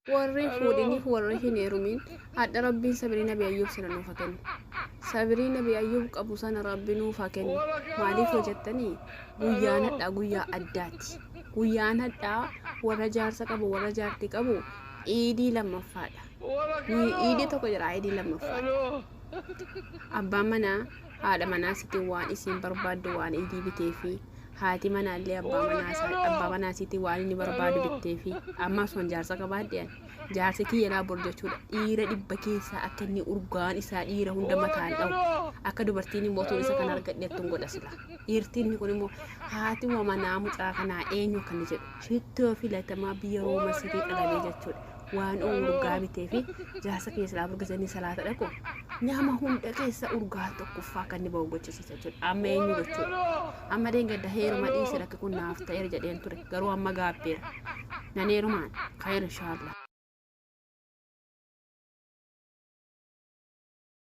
warri fuudhini warri hin heerumin hadha rabbiin sabrii nabi ayyuub sana nuuf kennu sabrii nabi ayyuub qabu sana rabbi nuuf kennu maaliif hojjettanii guyyaan hadhaa guyyaa addaati guyyaan hadhaa warra jaarsa qabu warra jaartii qabu iidii lammaffaadha iidii tokko jira iidii lammaffaadha abbaan manaa haadha manaa sitti waan isiin barbaaddu waan iidii bitee fi haati manaallee abbaa manaa sitti waan inni barbaadu bittee fi amma son jaarsa qabaadheen jaarsi kiyyaa bor jechuudha dhiira dhibba keessaa akka inni urgaan isaa dhiira hunda mataan dhawu akka dubartiin immoo tuun isa kan argadheettuun godha sila dhiirtiin kun immoo haati manaa mucaa kanaa eenyu kan jedhu shittoo filatamaa biyya rooma sitii qalabee jechuudha waan urgaa bitee fi jaarsa keessaa burgasanii salaata dhaqu nyama hunda keessa urgaa tokkoffaa kan ni bahu gochisiisa jechuudha amma eenyu jechuudha amma deengadda heeruma dhiisira kun naaf ta'eera jedheen ture garuu amma gaabbeera nan heerumaan khayr inshallah